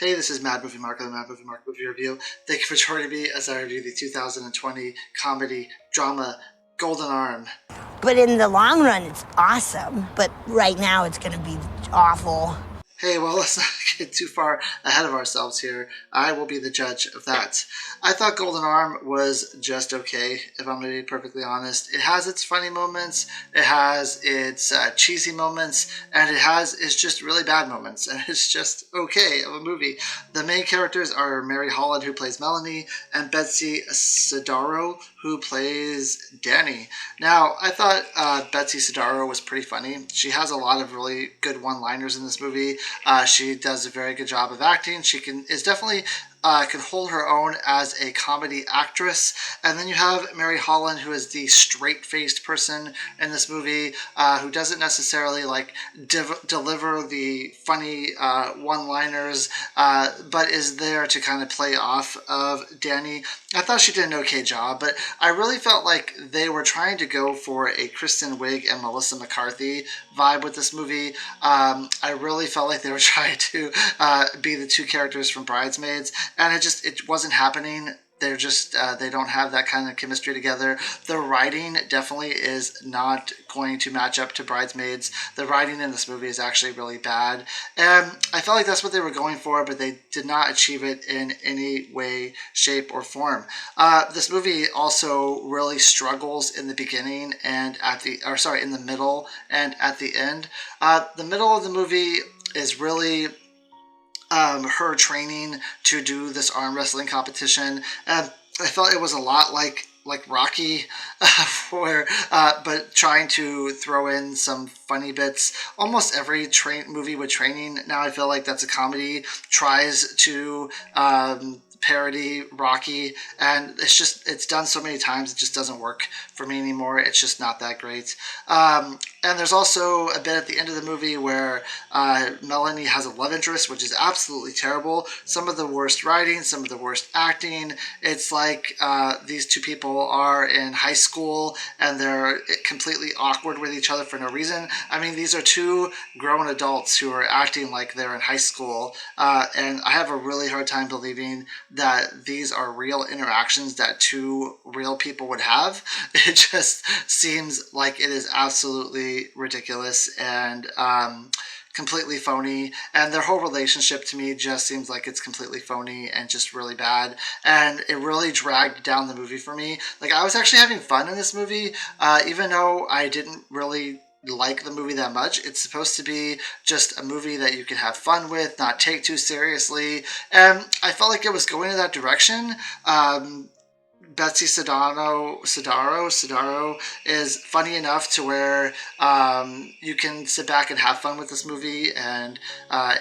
Hey, this is Mad Movie Mark of the Mad Movie Mark Movie Review. Thank you for joining me as I review the 2020 comedy drama Golden Arm. But in the long run, it's awesome. But right now, it's going to be awful. Hey, well, let's not get too far ahead of ourselves here. I will be the judge of that. I thought Golden Arm was just okay, if I'm going to be perfectly honest. It has its funny moments, it has its cheesy moments, and it has its just really bad moments. And it's just okay of a movie. The main characters are Mary Holland, who plays Melanie, and Betsy Sodaro, who plays Danny. Now, I thought Betsy Sodaro was pretty funny. She has a lot of really good one-liners in this movie. She does a very good job of acting. She is definitely can hold her own as a comedy actress. And then you have Mary Holland, who is the straight-faced person in this movie, who doesn't necessarily deliver the funny one-liners, but is there to kind of play off of Danny. I thought she did an okay job, but I really felt like they were trying to go for a Kristen Wiig and Melissa McCarthy vibe with this movie. I really felt like they were trying to be the two characters from Bridesmaids, and it wasn't happening. They're just they don't have that kind of chemistry together. The writing definitely is not going to match up to Bridesmaids. The writing in this movie is actually really bad, and I felt like that's what they were going for, but they did not achieve it in any way, shape, or form. This movie also really struggles in the beginning and in the middle and at the end. The middle of the movie is really her training to do this arm wrestling competition, and I felt it was a lot like Rocky, but trying to throw in some funny bits. Almost every movie with training now, I feel like that's a comedy, tries to parody Rocky, and it's done so many times it just doesn't work for me anymore. It's just not that great. And there's also a bit at the end of the movie where Melanie has a love interest, which is absolutely terrible. Some of the worst writing, some of the worst acting. It's like these two people are in high school and they're completely awkward with each other for no reason. I mean, these are two grown adults who are acting like they're in high school, and I have a really hard time believing that these are real interactions that two real people would have. It just seems like it is absolutely ridiculous and completely phony, and their whole relationship to me just seems like it's completely phony and just really bad, and it really dragged down the movie for me. Like, I was actually having fun in this movie, even though I didn't really like the movie that much. It's supposed to be just a movie that you can have fun with, not take too seriously, and I felt like it was going in that direction. Betsy Sodaro is funny enough to where you can sit back and have fun with this movie and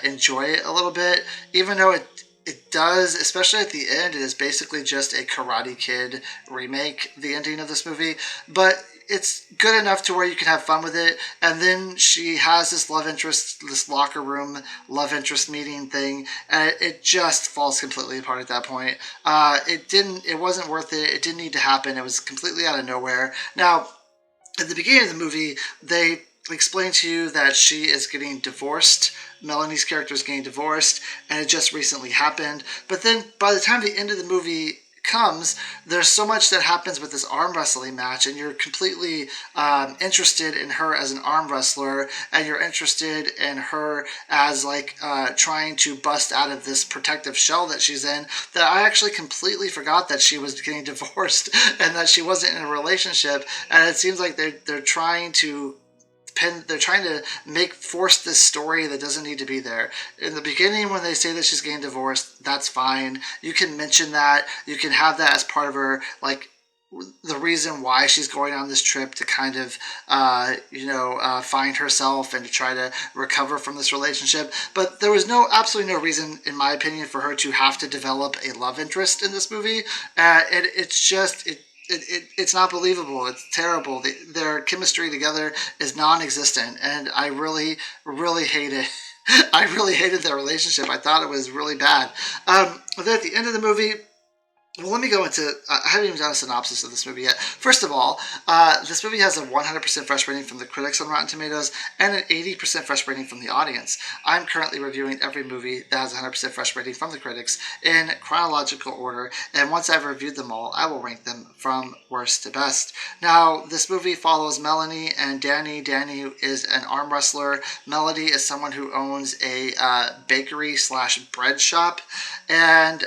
enjoy it a little bit, even though it does, especially at the end, it is basically just a Karate Kid remake, the ending of this movie, but it's good enough to where you can have fun with it. And then she has this love interest, this locker room love interest meeting thing, and it just falls completely apart at that point. It wasn't worth it. It didn't need to happen. It was completely out of nowhere. Now, at the beginning of the movie, they explain to you that she is getting divorced. Melanie's character is getting divorced, and it just recently happened. But then by the time the end of the movie comes, there's so much that happens with this arm wrestling match, and you're completely interested in her as an arm wrestler, and you're interested in her as trying to bust out of this protective shell that she's in, that I actually completely forgot that she was getting divorced and that she wasn't in a relationship. And it seems like they're trying to force this story that doesn't need to be there. In the beginning, when they say that she's getting divorced, that's fine. You can mention that. You can have that as part of her, the reason why she's going on this trip, to kind of, find herself and to try to recover from this relationship. But there was absolutely no reason, in my opinion, for her to have to develop a love interest in this movie. It's not believable. It's terrible. Their chemistry together is non-existent, and I really, really hate it. I really hated their relationship. I thought it was really bad. But then at the end of the movie, Well, let me go into. I haven't even done a synopsis of this movie yet. First of all, this movie has a 100% fresh rating from the critics on Rotten Tomatoes and an 80% fresh rating from the audience. I'm currently reviewing every movie that has a 100% fresh rating from the critics in chronological order, and once I've reviewed them all, I will rank them from worst to best. Now, this movie follows Melanie and Danny. Danny is an arm wrestler. Melanie is someone who owns a bakery slash bread shop, and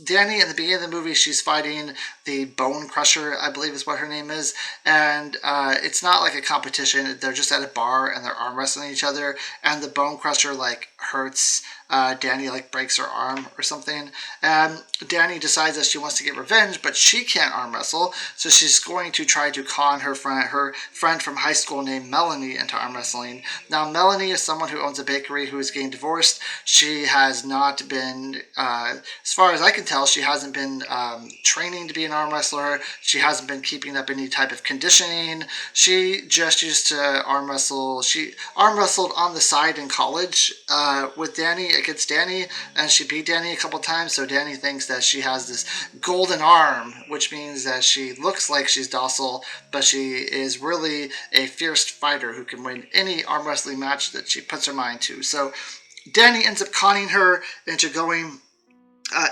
Danny, in the beginning of the movie, she's fighting the Bone Crusher, I believe is what her name is, and it's not like a competition. They're just at a bar and they're arm wrestling each other, and the Bone Crusher like hurts Danny, like breaks her arm or something. And Danny decides that she wants to get revenge, but she can't arm wrestle, so she's going to try to con her friend from high school named Melanie into arm wrestling. Now, Melanie is someone who owns a bakery who is getting divorced. She has not been, as far as I can tell, she hasn't been training to be an arm wrestler. She hasn't been keeping up any type of conditioning. She just used to arm wrestle. She arm wrestled on the side in college with Danny, against Danny, and she beat Danny a couple times, so Danny thinks that she has this golden arm, which means that she looks like she's docile, but she is really a fierce fighter who can win any arm wrestling match that she puts her mind to. So Danny ends up conning her into going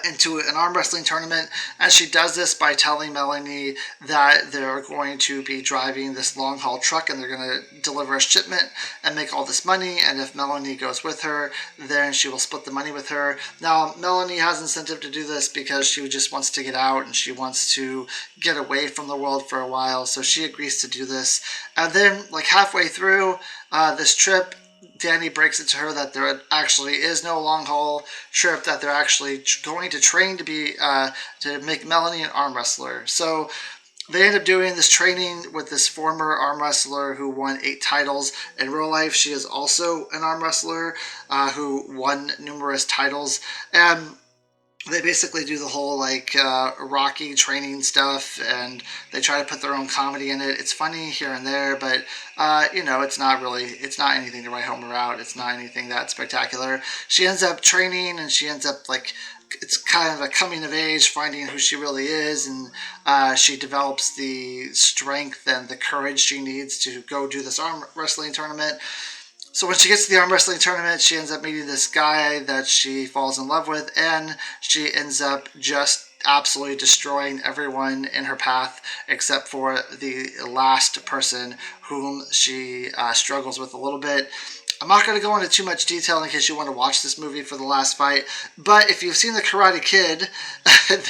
into an arm wrestling tournament, and she does this by telling Melanie that they're going to be driving this long haul truck and they're going to deliver a shipment and make all this money, and if Melanie goes with her, then she will split the money with her. Now, Melanie has incentive to do this because she just wants to get out and she wants to get away from the world for a while, so she agrees to do this. And then, like halfway through this trip, Danny breaks it to her that there actually is no long haul trip, that they're actually going to train to be to make Melanie an arm wrestler. So they end up doing this training with this former arm wrestler who won 8 titles. In real life, she is also an arm wrestler who won numerous titles. And they basically do the whole like Rocky training stuff, and they try to put their own comedy in it. It's funny here and there, but it's not anything to write home about. It's not anything that spectacular. She ends up training, and she ends up like, it's kind of a coming of age, finding who she really is, and she develops the strength and the courage she needs to go do this arm wrestling tournament. So when she gets to the arm wrestling tournament, she ends up meeting this guy that she falls in love with, and she ends up just absolutely destroying everyone in her path except for the last person whom she struggles with a little bit. I'm not going to go into too much detail in case you want to watch this movie for the last fight, but if you've seen The Karate Kid,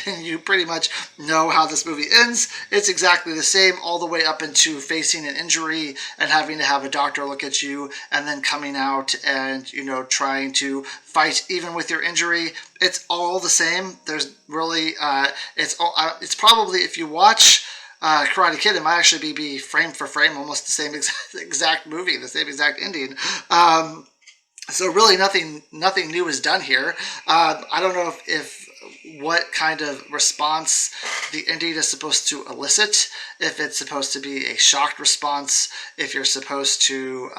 then you pretty much know how this movie ends. It's exactly the same all the way up into facing an injury and having to have a doctor look at you and then coming out and, trying to fight even with your injury. It's all the same. There's really, it's probably, if you watch Karate Kid, it might actually be frame for frame almost the same exact movie, the same exact ending. So really nothing new is done here. I don't know if what kind of response the ending is supposed to elicit, if it's supposed to be a shocked response, if you're supposed to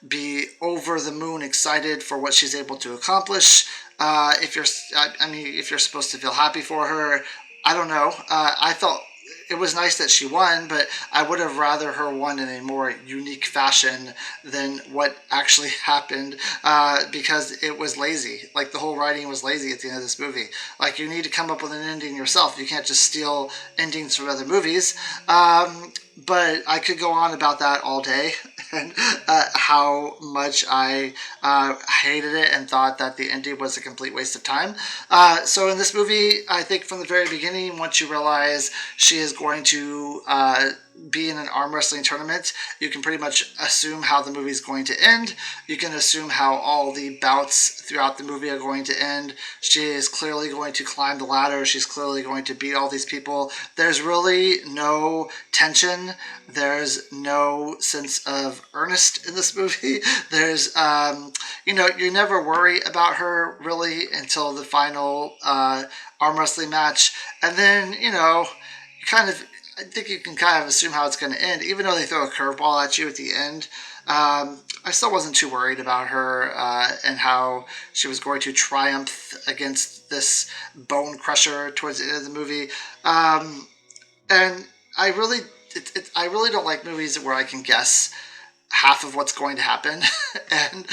be over the moon excited for what she's able to accomplish, if you're supposed to feel happy for her. I don't know. I felt it was nice that she won, but I would have rather her won in a more unique fashion than what actually happened, because it was lazy. Like, the whole writing was lazy at the end of this movie. Like, you need to come up with an ending yourself. You can't just steal endings from other movies. But I could go on about that all day, and how much I hated it and thought that the ending was a complete waste of time. So in this movie, I think from the very beginning, once you realize she is going to be in an arm wrestling tournament, you can pretty much assume how the movie is going to end. You can assume how all the bouts throughout the movie are going to end. She is clearly going to climb the ladder. She's clearly going to beat all these people. There's really no tension. There's no sense of earnest in this movie. There's, you never worry about her really until the final arm wrestling match. And then, I think you can kind of assume how it's going to end, even though they throw a curveball at you at the end. I still wasn't too worried about her and how she was going to triumph against this bone crusher towards the end of the movie. And I really, I really don't like movies where I can guess half of what's going to happen. And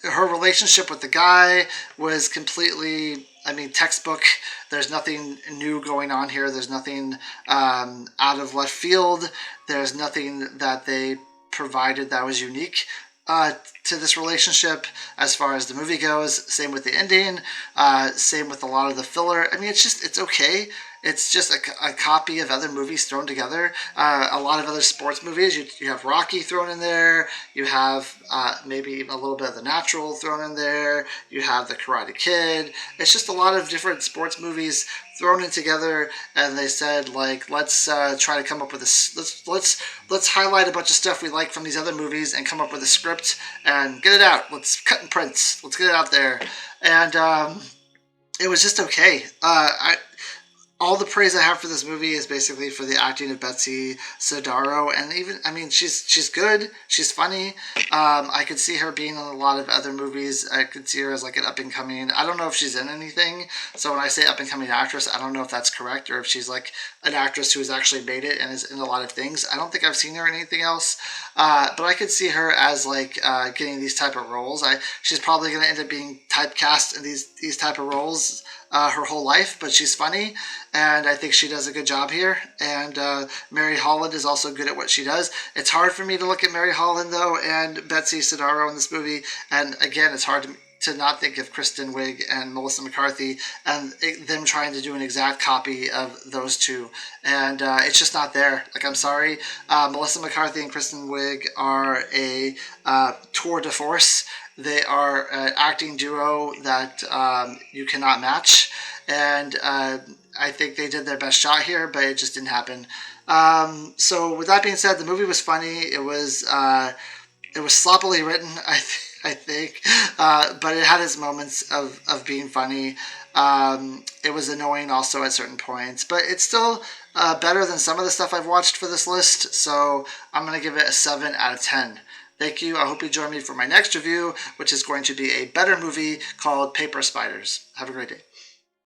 her relationship with the guy was completely, I mean, textbook. There's nothing new going on here. There's nothing out of left field. There's nothing that they provided that was unique to this relationship as far as the movie goes. Same with the ending. Same with a lot of the filler. I mean, it's okay. It's just a copy of other movies thrown together. A lot of other sports movies. You have Rocky thrown in there. You have maybe even a little bit of The Natural thrown in there. You have The Karate Kid. It's just a lot of different sports movies thrown in together, and they said, like, let's try to come up with a let's highlight a bunch of stuff we like from these other movies and come up with a script and get it out. Let's cut and prints. Let's get it out there. And it was just okay. All the praise I have for this movie is basically for the acting of Betsy Sodaro, and even, I mean, she's good, she's funny. I could see her being in a lot of other movies. I could see her as like an up and coming. I don't know if she's in anything, so when I say up and coming actress, I don't know if that's correct or if she's like an actress who has actually made it and is in a lot of things. I don't think I've seen her in anything else, but I could see her as like getting these type of roles. She's probably going to end up being typecast in these type of roles her whole life, but she's funny, and I think she does a good job here. And Mary Holland is also good at what she does. It's hard for me to look at Mary Holland, though, and Betsy Sodaro in this movie, and again, it's hard to not think of Kristen Wiig and Melissa McCarthy and them trying to do an exact copy of those two. And it's just not there. Like, I'm sorry. Melissa McCarthy and Kristen Wiig are a tour de force. They are an acting duo that you cannot match. And I think they did their best shot here, but it just didn't happen. So with that being said, the movie was funny. It was sloppily written, I think, but it had its moments of being funny. It was annoying also at certain points, but it's still better than some of the stuff I've watched for this list. So I'm going to give it a 7 out of 10. Thank you. I hope you join me for my next review, which is going to be a better movie called Paper Spiders. Have a great day.